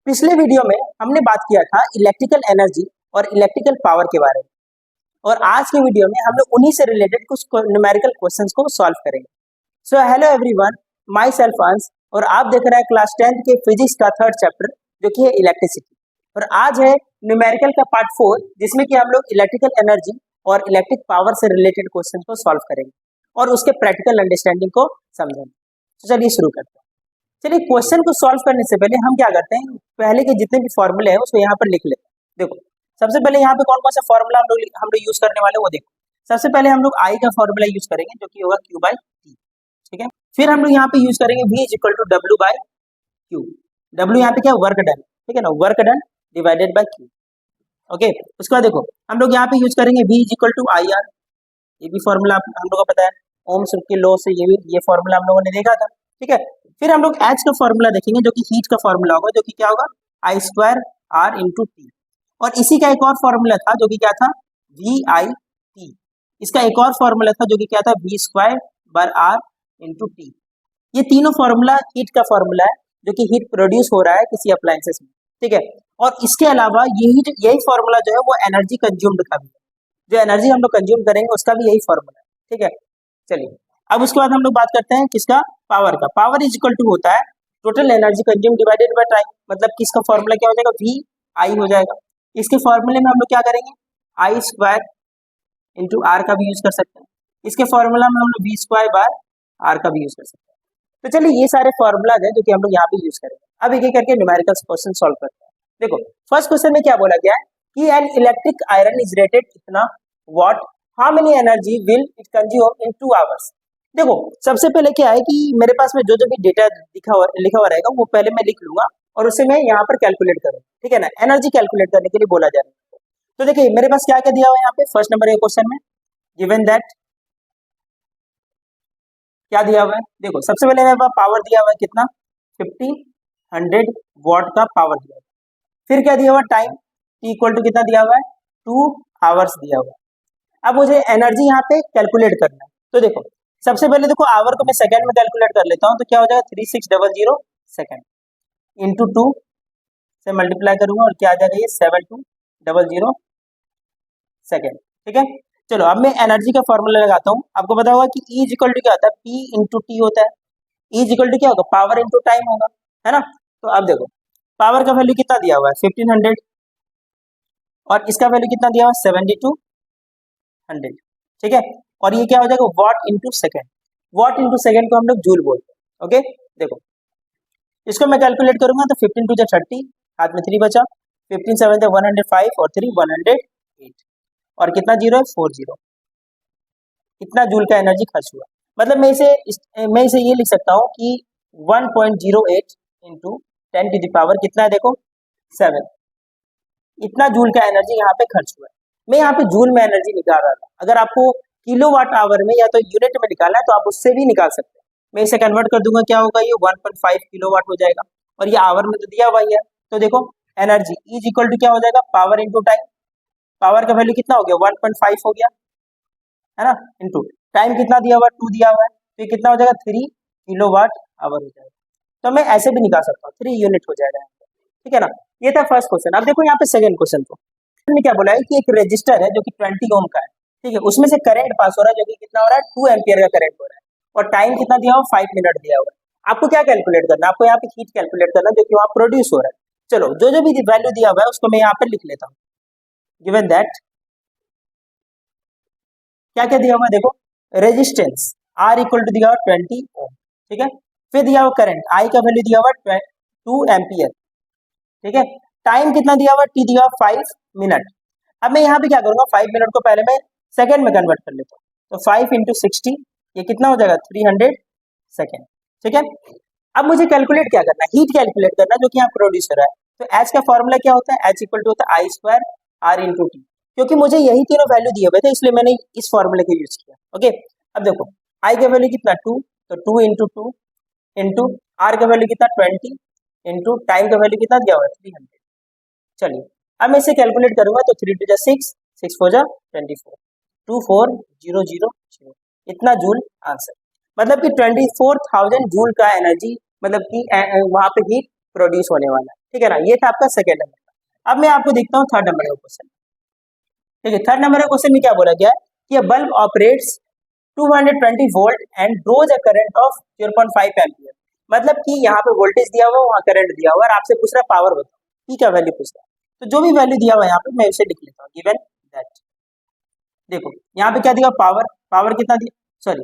पिछले वीडियो में हमने बात किया था इलेक्ट्रिकल एनर्जी और इलेक्ट्रिकल पावर के बारे में, और आज के वीडियो में हम लोग उन्हीं से रिलेटेड कुछ न्यूमेरिकल क्वेश्चंस को सॉल्व करेंगे। So hello everyone, my self अंश, और आप देख रहे हैं क्लास 10th के फिजिक्स का थर्ड चैप्टर जो कि है इलेक्ट्रिसिटी। और आज है न्यूमेरिकल का पार्ट 4, जिसमें कि हम लोग इलेक्ट्रिकल एनर्जी और इलेक्ट्रिक पावर से रिलेटेड क्वेश्चन को सॉल्व करेंगे और उसके प्रैक्टिकल अंडरस्टैंडिंग को समझेंगे। तो चलिए शुरू करते हैं। चलिए क्वेश्चन को सॉल्व करने से पहले हम क्या करते हैं, पहले के जितने भी फॉर्मूले हैं उसको यहाँ पर लिख लेते हैं। देखो सबसे पहले यहाँ पे कौन कौन सा फॉर्मूला हम लोग यूज करने वाले हैं वो देखो। सबसे पहले हम लोग आई का फॉर्मूला यूज करेंगे जो कि होगा क्यू बाई टी, ठीक है। फिर हम लोग यहाँ पे यूज करेंगे V is equal to W by Q. W यहाँ पे क्या, वर्क डन, ठीक है ना, work done divided by Q. Okay, उसके बाद देखो हम लोग यहाँ पे यूज करेंगे V is equal to I R. ये भी फॉर्मूला हम लोग को पता है, ओम्स के लॉ से ये फॉर्मूला हम लोगों ने देखा था, ठीक है। फिर हम लोग एच का फॉर्मूला देखेंगे जो कि हीट का फॉर्मूला होगा, जो कि क्या होगा, आई स्क्वायर आर इंटू टी। और इसी का एक और फॉर्मूला था जो कि क्या था, वी आई टी। इसका एक और फॉर्मूला था जो कि क्या था, V square bar R into T. ये तीनों फॉर्मूला हीट का फॉर्मूला है जो कि हीट प्रोड्यूस हो रहा है किसी अप्लायंसेस में, ठीक है। और इसके अलावा यही फॉर्मूला जो है वो एनर्जी कंज्यूम्ड का भी है, जो एनर्जी हम लोग कंज्यूम करेंगे उसका भी यही फॉर्मूला है, ठीक है। चलिए अब उसके बाद हम लोग बात करते हैं किसका, पावर का। पावर इज इक्वल टू होता है total energy consume divided by time. मतलब किसका फॉर्मूला क्या हो जाएगा, वी आई हो जाएगा। इसके फॉर्मूले में हम लोग क्या करेंगे, आई स्क्वायर इंटू आर का भी यूज कर सकते हैं। इसके फॉर्मूला में हम लोग वी स्क्वायर बार आर का भी यूज कर सकते हैं। तो चलिए ये सारे फॉर्मूलाज है जो कि हम लोग यहाँ पे यूज करेंगे। अब एक एक करके न्यूमेरिकल क्वेश्चन सॉल्व करते हैं। देखो फर्स्ट क्वेश्चन में क्या बोला गया है कि an electric iron is rated इतना watt, how many energy will it consume in 2 hours. देखो सबसे पहले क्या है कि मेरे पास में जो भी डेटा लिखा हुआ रहेगा वो पहले मैं लिख लूंगा और उसे मैं यहाँ पर कैलकुलेट करूंगा, ठीक है ना। एनर्जी कैलकुलेट करने के लिए बोला जा रहा है। तो देखिए मेरे पास क्या क्या दिया हुआ है यहाँ पे, फर्स्ट नंबर क्वेश्चन में गिवन दैट क्या दिया हुआ है। देखो सबसे पहले मेरे पास पावर दिया हुआ है कितना, 1500 वॉट का पावर दिया हुआ है। फिर क्या दिया हुआ, टाइम टी इक्वल टू कितना दिया हुआ है, 2 आवर्स दिया हुआ है। अब मुझे एनर्जी यहाँ पे कैलकुलेट करना है। तो देखो सबसे पहले देखो आवर को मैं सेकंड में कैलकुलेट कर लेता हूँ, तो क्या हो जाएगा 3600 सेकंड इंटू 2 से मल्टीप्लाई करूंगा और क्या आ जाएगा ये 7200 सेकंड, ठीक है। चलो अब मैं एनर्जी का फॉर्मूला लगाता हूँ। आपको पता होगा कि E इज इक्वल टू क्या होता है, P इंटू टी होता है। E इज इक्वल टू क्या होगा, पावर इंटू टाइम होगा, है ना। तो अब देखो पावर का वैल्यू कितना दिया हुआ है 1500 और इसका वैल्यू कितना दिया हुआ है 7200, ठीक है। और ये क्या हो जाएगा, what into second. What into second को हम लोग जूल बोलते हैं, ओके। देखो इसको मैं कैलकुलेट करूंगा तो 15 टू 30, हाथ में 3 बचा, 15 7 105 और 3 108 और कितना जीरो है 40। इतना जूल का एनर्जी खर्च हुआ। मतलब मैं इसे ये लिख सकता हूँ कि 1.08 इंटू 10 टू द पावर कितना है, देखो 7। इतना जूल का एनर्जी यहाँ पे खर्च हुआ है। मैं यहाँ पे जूल में एनर्जी निकाल रहा था। अगर आपको किलोवाट आवर में या तो यूनिट में निकालना है तो आप उससे भी निकाल सकते हैं। मैं इसे कन्वर्ट कर दूंगा, क्या होगा ये 1.5 किलोवाट हो जाएगा, और ये आवर में तो दिया हुआ ही है। तो देखो एनर्जी इज इक्वल टू क्या हो जाएगा, पावर इंटू टाइम। पावर का वैल्यू कितना हो गया 1.5 हो गया, है ना, इंटू टाइम कितना दिया हुआ 2 दिया हुआ है, तो ये कितना हो जाएगा 3 किलोवाट आवर हो जाएगा। तो मैं ऐसे भी निकाल सकता हूँ, 3 यूनिट हो जाएगा, ठीक है ना। ये था फर्स्ट क्वेश्चन। अब देखो यहाँ पे सेकंड क्वेश्चन को में क्या बोला है कि एक रजिस्टर है जो कि 20 ओम का है, ठीक है। उसमें से करंट पास हो रहा है जो कि कितना हो रहा है 2 एम्पियर का करंट हो रहा है, और टाइम कितना दिया हुआ 5 मिनट दिया हुआ है। आपको क्या कैलकुलेट करना है, आपको यहाँ पे हीट कैलकुलेट करना है जो कि वहाँ प्रोड्यूस हो रहा है। चलो जो भी वैल्यू दिया हुआ है उसको मैं यहाँ पे लिख लेता हूँ। गिवन दैट क्या क्या दिया हुआ है, देखो रेजिस्टेंस आर इक्वल टू दिया हुआ 20 ओम, ठीक है। फिर दिया हुआ करंट आई का वैल्यू दिया हुआ 2 एम्पियर, ठीक है। टाइम कितना दिया हुआ, टी दिया हुआ 5 मिनट। अब मैं यहाँ पे क्या करूंगा, 5 मिनट को पहले मैं सेकंड में कन्वर्ट कर लेता हूँ। तो 5 इंटू 60 ये कितना हो जाएगा 300 सेकेंड, ठीक है। अब मुझे कैलकुलेट क्या करना है, हीट कैलकुलेट करना है जो कि यहाँ प्रोड्यूस हो रहा है। तो एच का फॉर्मूला क्या होता है, एच इक्वल टू होता है आई स्क्वायर आर इंटू टी। क्योंकि मुझे यही तीनों वैल्यू दिए हुए थे इसलिए मैंने इस फॉर्मूले को यूज किया, ओके। अब देखो आई का वैल्यू कितना 2, तो 2 इंटू 2 इंटू आर का वैल्यू कितना 20 इंटू टाइम का वैल्यू कितना दिया हुआ है 300। चलिए अब मैं इसे कैलकुलेट करूंगा तो 3 टू 6, 6 4 24, 2400 इतना जूल आंसर। मतलब कि 24,000 जूल का एनर्जी, मतलब कि वहां पे हीट प्रोड्यूस होने वाला है, ठीक है ना। ये था आपका सेकेंड नंबर। अब मैं आपको दिखता हूँ थर्ड नंबर का क्वेश्चन। ठीक है, थर्ड नंबर का क्वेश्चन में क्या बोला गया है कि a bulb operates 220 volt and draws a current of 0.5 ampere. मतलब कि यहाँ पे वोल्टेज दिया हुआ, वहाँ करंट दिया हुआ, और आपसे पूछ रहा है पावर बताओ, पी का वैल्यू पूछ रहा है। तो जो भी वैल्यू दिया हुआ है यहाँ पे मैं उसे लिख लेता हूँ, गिवन दैट। देखो यहाँ पे क्या दिया, पावर, पावर कितना दिया, सॉरी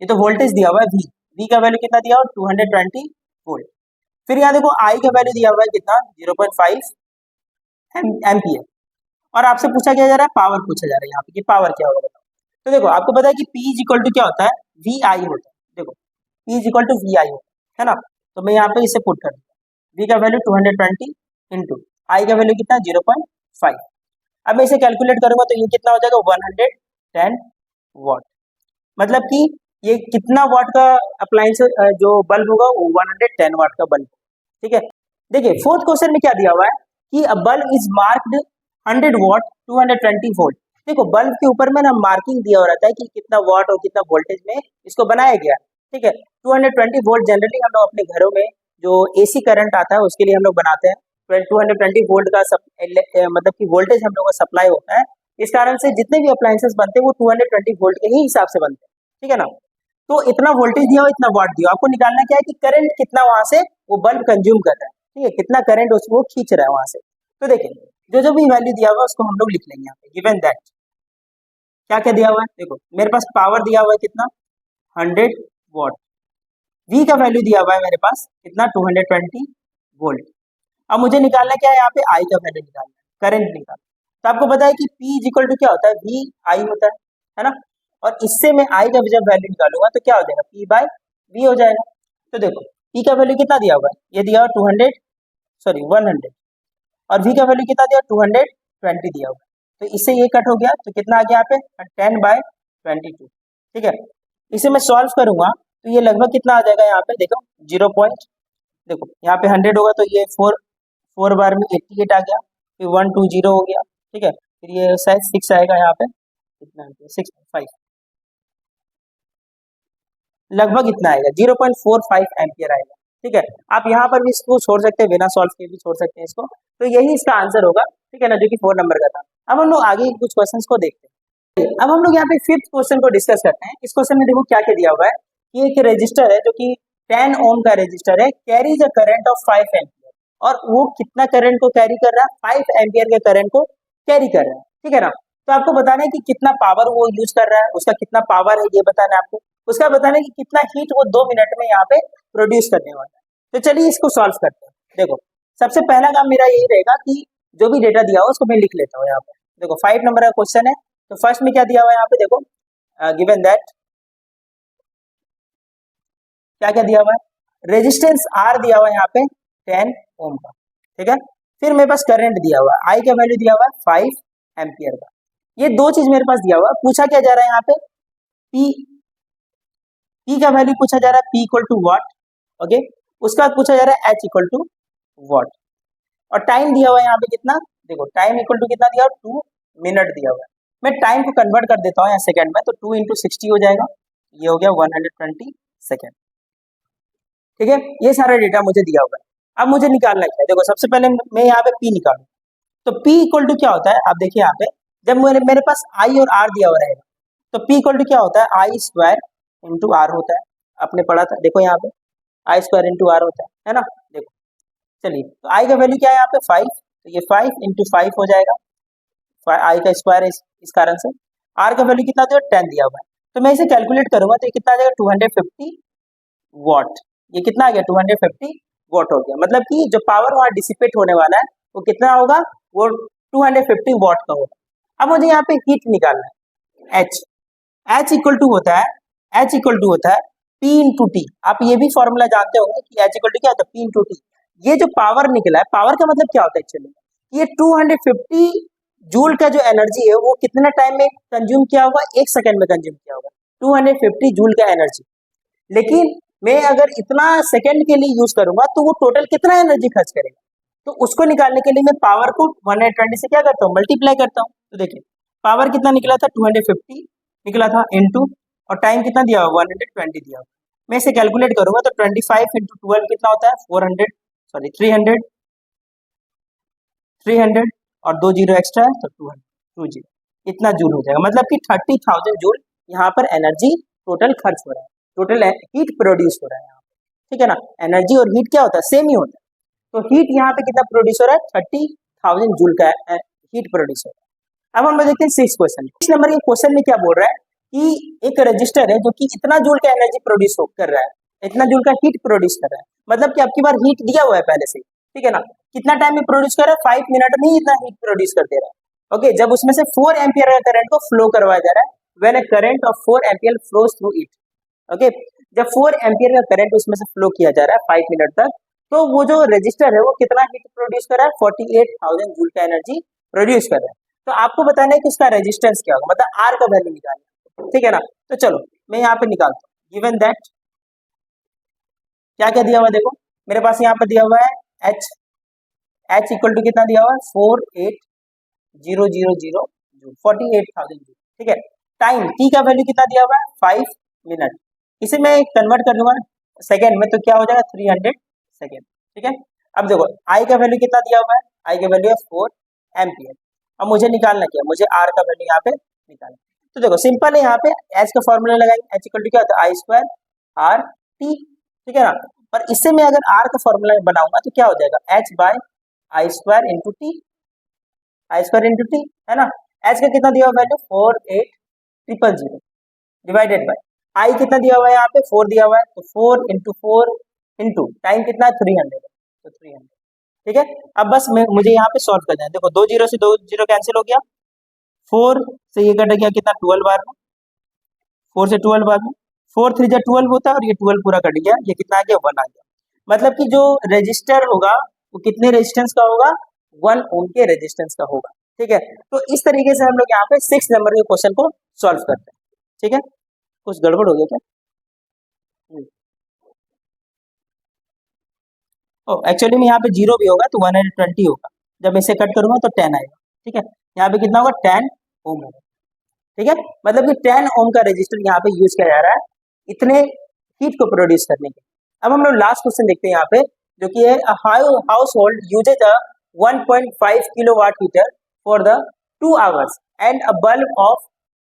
ये तो वोल्टेज दिया हुआ है वी, वी का वैल्यू कितना दिया हुआ 220 वोल्ट। फिर यहाँ देखो आई का वैल्यू दिया हुआ है कितना 0.5 एम्पियर, और आपसे पूछा क्या जा रहा है, पावर पूछा जा रहा है यहाँ पे कि पावर क्या होगा बताओ। तो देखो आपको पता है कि P इज इक्वल टू क्या होता है, वी आई होता है। देखो P is equal to V I होता है ना, तो मैं यहाँ पे इसे पुट कर दूंगा, V का वैल्यू 220 इंटू आई का वैल्यू कितना 0.5। अब मैं इसे कैलकुलेट करूंगा तो ये कितना हो जाएगा 110 वाट। मतलब कि ये कितना वाट का अप्लायंस जो बल्ब होगा वो 110 वाट का बल्ब, ठीक है। देखिए फोर्थ क्वेश्चन में क्या दिया हुआ है कि a bulb is marked 100 watt 220 volt. देखो बल्ब के ऊपर में ना मार्किंग दिया हो रहता है कि कितना वाट और कितना वोल्टेज में इसको बनाया गया, ठीक है। 220 वोल्ट जनरली हम लोग अपने घरों में जो एसी करंट आता है उसके लिए हम लोग बनाते हैं। 220 वोल्ट का मतलब कि वोल्टेज हम लोग का सप्लाई होता है। इस कारण से जितने भी अप्लायंसेस बनते हैं वो 220 वोल्ट के ही हिसाब से बनते हैं, ठीक है ना। तो इतना वोल्टेज दिया हो, इतना वाट दिया, आपको निकालना क्या है कि करंट कितना वहां से वो बल्ब कंज्यूम कर रहा है, ठीक है, कितना करंट उसको खींच रहा है वहां से। तो देखिए जो जो भी वैल्यू दिया हुआ है उसको हम लोग लिख लेंगे यहाँ पे, गिवन दैट। क्या क्या दिया हुआ है, देखो मेरे पास पावर दिया हुआ है कितना 100 वाट, वी का वैल्यू दिया हुआ है मेरे पास कितना 220 वोल्ट। अब मुझे निकालना क्या है यहाँ पे, आई का वैल्यू निकालना है, करंट निकालना। तो आपको पता है कि P इज इक्वल टू क्या होता है, वी आई होता है ना। और इससे मैं आई का जब वैल्यू निकालूंगा तो क्या हो जाएगा, P बाय वी हो जाएगा। तो देखो P का वैल्यू कितना दिया हुआ है, ये दिया हुआ 200 सॉरी 100, और V का वैल्यू कितना दिया 220 दिया हुआ है। तो इससे ये कट हो गया तो कितना आ गया यहाँ पे 10/22, ठीक है। इसे मैं सॉल्व करूंगा तो ये लगभग कितना आ जाएगा यहाँ पे, देखो 0 पॉइंट, देखो यहाँ पे 100 होगा तो ये 4 बार में 88 आ गया, फिर 120 हो गया, ठीक है। फिर ये शायद 6 आएगा यहाँ पे, कितना 6.5, लगभग इतना आएगा 0.45 एम्पियर आएगा, ठीक है। आप यहाँ पर भी इसको छोड़ सकते हैं, बिना सॉल्व के भी छोड़ सकते हैं इसको। तो यही इसका आंसर होगा, ठीक है ना, जो कि 4 नंबर का था। अब हम लोग आगे कुछ क्वेश्चंस को देखते हैं। अब हम लोग यहाँ पे फिफ्थ क्वेश्चन को डिस्कस करते हैं। इस क्वेश्चन में देखो क्या क्या दिया हुआ है कि एक रजिस्टर है जो कि 10 ओम का रजिस्टर है, carries a current of 5 ampere, और वो कितना करंट को कैरी कर रहा है, 5 एम्पियर के करंट को कैरी कर रहा है, ठीक है ना। तो आपको बताना है कि कितना पावर वो यूज कर रहा है, उसका कितना पावर है ये बताना है आपको, उसका बताना है कि कितना हीट वो 2 मिनट में यहाँ पे प्रोड्यूस करने वाला है। तो चलिए इसको सॉल्व करते हैं। देखो सबसे पहला काम मेरा यही रहेगा कि जो भी डेटा दिया हो उसको मैं लिख लेता हूँ यहाँ पे। देखो 5 नंबर का क्वेश्चन है, तो फर्स्ट में क्या दिया हुआ है यहाँ पे, देखो गिवन दैट क्या क्या दिया हुआ है, रेजिस्टेंस आर दिया हुआ है यहाँ पे 10 ओम का, ठीक है। फिर मेरे पास करंट दिया हुआ है, आई का वैल्यू दिया हुआ है 5 एम्पियर का। ये दो चीज मेरे पास दिया हुआ है। पूछा क्या जा रहा है यहाँ पे, पी, पी का वैल्यू पूछा जा रहा है, P equal to what, okay. उसका बाद पूछा जा रहा है एच इक्वल टू वॉट, और टाइम दिया हुआ है यहाँ पे कितना, देखो टाइम इक्वल टू कितना दिया हुआ 2 मिनट दिया हुआ है। मैं टाइम को कन्वर्ट कर देता हूँ यहाँ सेकंड में, तो 2 इंटू 60 हो जाएगा, ये हो गया 120 सेकेंड, ठीक है। ये सारा डेटा मुझे दिया हुआ है। अब मुझे निकालना क्या है, देखो सबसे पहले मैं यहाँ पे P निकालू, तो P इक्वल टू क्या होता है, आप देखिए यहाँ पे जब मेरे पास I और R दिया हुआ रहेगा तो P इक्वल टू क्या होता है, आई स्क्वायर इंटू आर होता है। आपने पढ़ा था, देखो यहाँ पे आई स्क्वायर इंटू आर होता है ना। देखो चलिए, तो आई का वैल्यू क्या है यहाँ पे 5, तो ये 5 इंटू 5 हो जाएगा, आई का स्क्वायर इस कारण से। आर का वैल्यू कितना दिया 10 दिया हुआ है, तो मैं इसे कैलकुलेट करूंगा तो ये कितना आ जाएगा 250 वॉट। ये कितना आ गया 250 वॉट हो गया। मतलब कि जो पावर वहाँ डिसिपेट होने वाला है वो कितना होगा, वो 250 वॉट का होगा। अब मुझे यहाँ पे हीट निकालना है, एच, एच इक्वल टू होता है, एच इक्वल टू होता है P इंटू टी। आप ये भी फॉर्मूला जानते होंगे कि एच इक्वल टू क्या होता है, P इंटू टी। ये जो पावर निकला है, पावर का मतलब क्या होता है एक्चुअली, ये 250 जूल का जो एनर्जी है वो कितना टाइम में कंज्यूम किया होगा, 1 सेकंड में कंज्यूम किया होगा 250 जूल का एनर्जी। लेकिन मैं अगर इतना सेकंड के लिए यूज करूंगा तो वो टोटल कितना एनर्जी खर्च करेगा, तो उसको निकालने के लिए मैं पावर को 120 से क्या करता हूँ, मल्टीप्लाई करता हूँ। तो देखिए पावर कितना निकला था 250 निकला था इंटू, और टाइम कितना दिया हुआ 120 दिया हुआ। मैं इसे कैलकुलेट करूंगा तो 25 इंटू 12 कितना होता है 400 सॉरी 300 300 और 2 जीरो एक्स्ट्रा है तो 200 इतना जूल हो जाएगा। मतलब कि 30,000 जूल यहाँ पर एनर्जी टोटल खर्च हो रहा है, टोटल हीट प्रोड्यूस हो रहा है यहाँ पे, ठीक है ना। एनर्जी और हीट क्या होता है, सेम ही होता है। तो हीट यहाँ पे कितना प्रोड्यूस हो रहा है, 30,000 जूल का हीट प्रोड्यूस हो रहा है। अब हम देखते हैं 6 क्वेश्चन। 6 नंबर के क्वेश्चन में क्या बोल रहा है कि एक रजिस्टर है जो कि इतना जूल का एनर्जी प्रोड्यूस कर रहा है, इतना जूल का हीट प्रोड्यूस कर रहा है। मतलब कि आपकी बार हीट दिया हुआ है पहले से, ठीक है ना। कितना टाइम में प्रोड्यूस कर रहा है, 5 मिनट में ही इतना हीट प्रोड्यूस कर दे रहा है। ओके, जब उसमें से 4 एम्पियर का करंट को फ्लो करवाया जा रहा है, when a current of 4 ampere flows through it. Okay, जब 4 एम्पियर का करंट उसमें से फ्लो किया जा रहा है 5 मिनट तक, तो वो जो रजिस्टर है वो कितना हीट प्रोड्यूस कर रहा है, 48,000 जूल का एनर्जी प्रोड्यूस कर रहा है। तो आपको बताना है कि इसका रेजिस्टेंस क्या होगा, मतलब आर का वैल्यू निकालना, ठीक है ना। तो चलो मैं यहाँ पे निकालता हूँ। गिवन दैट क्या क्या दिया हुआ है, देखो मेरे पास यहाँ पे दिया हुआ है एच, एच इक्वल टू कितना दिया हुआ है 48,000 जूल, 48,000 जूल, ठीक है। टाइम टी का वैल्यू कितना दिया हुआ है 5 मिनट, इसे मैं कन्वर्ट कर दूंगा सेकेंड में तो क्या हो जाएगा 300 सेकेंड, ठीक है। अब देखो आई का वैल्यू कितना दिया हुआ है, आई का वैल्यू है 4 एम्पियर। अब मुझे निकालना क्या है, मुझे आर का वैल्यू यहाँ पे निकालना। तो देखो सिंपल है, यहाँ पे एच का फॉर्मूला लगाएंगे, एच इक्वल टू क्या होता है आई स्क्वायर आर टी, ठीक है ना। और इससे मैं अगर आर का फॉर्मूला बनाऊंगा तो क्या हो जाएगा, एच बाय आई स्क्वायर इंटू टी, आई स्क्वायर इंटू टी, है ना। एच का कितना दिया हुआ वैल्यू 48,000 डिवाइडेड बाय आई कितना दिया हुआ है, यहाँ पे 4 दिया हुआ है, तो 4 इंटू 4 इंटू टाइम कितना है 300, तो 300, ठीक है। अब बस मुझे यहाँ पे सॉल्व करना है। देखो 2 जीरो से 2 जीरो कैंसिल हो गया, 4 से ये कट गया कितना 12 बार में, 4 से 12 बार में 4 3 जा 12 होता है और ये 12 पूरा कट गया, ये कितना आ गया 1 आ गया। मतलब कि जो रजिस्टर होगा वो कितने रेजिस्टेंस का होगा, 1 ओम के रेजिस्टेंस का होगा, ठीक है। तो इस तरीके से हम लोग यहाँ पे 6 नंबर के क्वेश्चन को सॉल्व करते हैं, ठीक है। कुछ गड़बड़ हो गया क्या, एक्चुअली में यहाँ पे 0 भी होगा तो 120 होगा, जब इसे कट करूंगा तो 10 आएगा, ठीक है। यहाँ पे कितना होगा 10 ओम होगा, ठीक है। मतलब कि 10 ओम का रेजिस्टर यहाँ पे यूज किया जा रहा है इतने हीट को प्रोड्यूस करने के। अब हम लोग लास्ट क्वेश्चन देखते हैं यहाँ पे, जो कि है house hold usage a 1.5 kilowatt heater for the 2 hours and a bulb of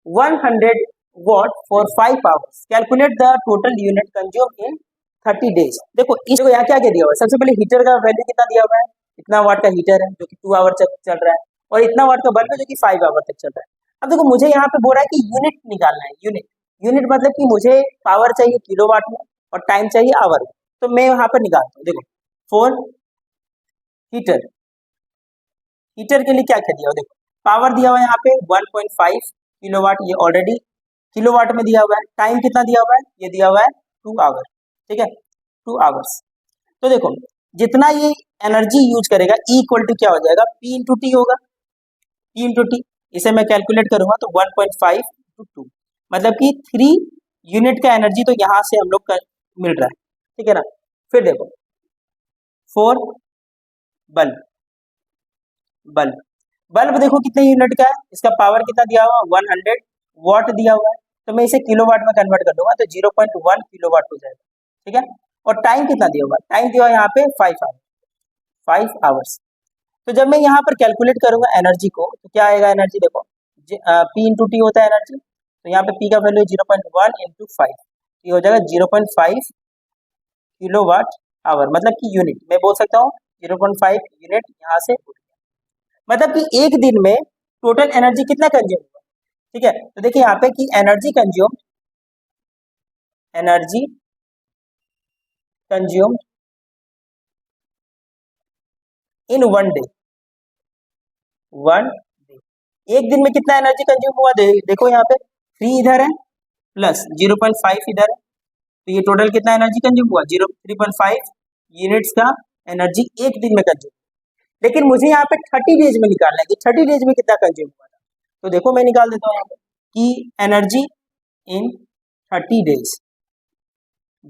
100 watt for 5 hours. Calculate the total unit consumed in 30 days. देखो इसको यहाँ क्या क्या दिया हुआ है, सबसे पहले हीटर का वैल्यू कितना दिया हुआ है, इतना वाट का हीटर है जो कि 2 आवर तक चल रहा है, और इतना वाट का बल्ब है जो कि 5 आवर तक चल रहा है। अब देखो मुझे यहाँ पे बोल रहा है कि यूनिट निकालना है, यूनिट, यूनिट मतलब कि मुझे पावर चाहिए किलोवाट में और टाइम चाहिए आवर में, तो मैं यहाँ पर निकालता हूँ। देखो फॉर हीटर, हीटर के लिए क्या क्या दिया हुआ, देखो पावर दिया हुआ है यहाँ पे 1.5 किलोवाट, ये ऑलरेडी किलोवाट में दिया हुआ है। टाइम कितना दिया हुआ है, ये दिया हुआ है 2 आवर, ठीक है 2 आवर्स। तो देखो जितना ये एनर्जी यूज करेगा E इक्वल टू क्या हो जाएगा, P इंटू टी होगा, P इंटू टी। इसे मैं कैलकुलेट करूंगा तो 1.5 इंटू 2 मतलब कि 3 यूनिट का एनर्जी तो यहाँ से हम लोग मिल रहा है, ठीक है ना। फिर देखो 4 बल्ब, बल्ब बल्ब देखो कितने यूनिट का है, इसका पावर कितना दिया हुआ 100 वाट दिया हुआ है, तो मैं इसे किलोवाट में कन्वर्ट कर दूंगा तो 0.1 किलोवाट हो जाएगा, ठीक है। और टाइम कितना दिया हुआ, टाइम दिया हुआ यहाँ पे 5 आवर्स। तो जब मैं यहाँ पर कैलकुलेट करूंगा एनर्जी को तो क्या आएगा एनर्जी, देखो P इंटू टी होता है एनर्जी, तो यहाँ पे P का वैल्यू 0.1 इंटू 5, ये हो जाएगा 0.5 किलोवाट आवर, मतलब कि यूनिट मैं बोल सकता हूँ 0.5 यूनिट यहाँ से, मतलब कि एक दिन में टोटल एनर्जी कितना कंज्यूम हुआ, ठीक है। तो देखिए यहाँ पे कि एनर्जी कंज्यूम इन 1 डे, एक दिन में कितना एनर्जी कंज्यूम हुआ, देखो यहाँ पे 3 इधर है प्लस 0.5 इधर है, तो ये टोटल कितना एनर्जी कंज्यूम हुआ 3.5 यूनिट्स का एनर्जी एक दिन में कंज्यूम। लेकिन मुझे यहाँ पे 30 डेज में निकालना है कि 30 डेज में कितना कंज्यूम हुआ था, तो देखो मैं निकाल देता हूँ यहाँ पे कि एनर्जी इन 30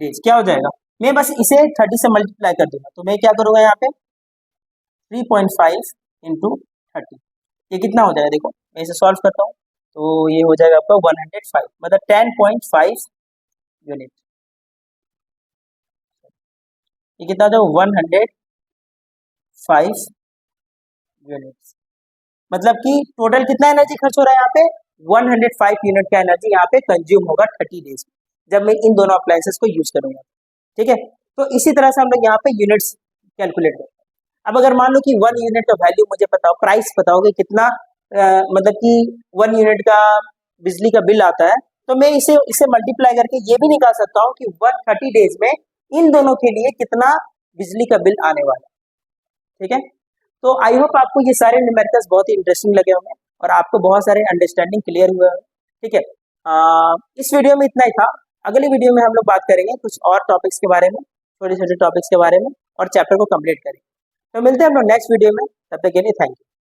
डेज क्या हो जाएगा, मैं बस इसे 30 से मल्टीप्लाई कर दूंगा, तो मैं क्या करूंगा यहाँ पे 3.5 इंटू 30, ये कितना हो जाएगा, देखो मैं इसे सॉल्व करता हूँ तो ये हो जाएगा आपका 105, मतलब 10.5 यूनिट, ये कितना हो जाएगा 5 यूनिट्स। मतलब कि टोटल कितना एनर्जी खर्च हो रहा है यहाँ पे, 105 यूनिट का एनर्जी यहाँ पे कंज्यूम होगा 30 डेज में, जब मैं इन दोनों अप्लायंसेस को यूज करूंगा। ठीक है, तो इसी तरह से हम लोग यहाँ पे यूनिट्स कैलकुलेट करते हैं। अब अगर मान लो कि 1 यूनिट का वैल्यू मुझे पता हो, प्राइस पता हो कि कितना मतलब कि 1 यूनिट का बिजली का बिल आता है, तो मैं इसे मल्टीप्लाई करके ये भी निकाल सकता हूँ कि 130 डेज में इन दोनों के लिए कितना बिजली का बिल आने वाला है। ठीक है, तो आई होप आपको ये सारे न्यूमेरिकल्स बहुत ही इंटरेस्टिंग लगे होंगे और आपको बहुत सारे अंडरस्टैंडिंग क्लियर हुए होंगे। ठीक है, इस वीडियो में इतना ही था। अगली वीडियो में हम लोग बात करेंगे कुछ और टॉपिक्स के बारे में, छोटे छोटे टॉपिक्स के बारे में, और चैप्टर को कंप्लीट करेंगे। तो मिलते हैं हम लोग नेक्स्ट वीडियो में, तब तक के लिए थैंक यू।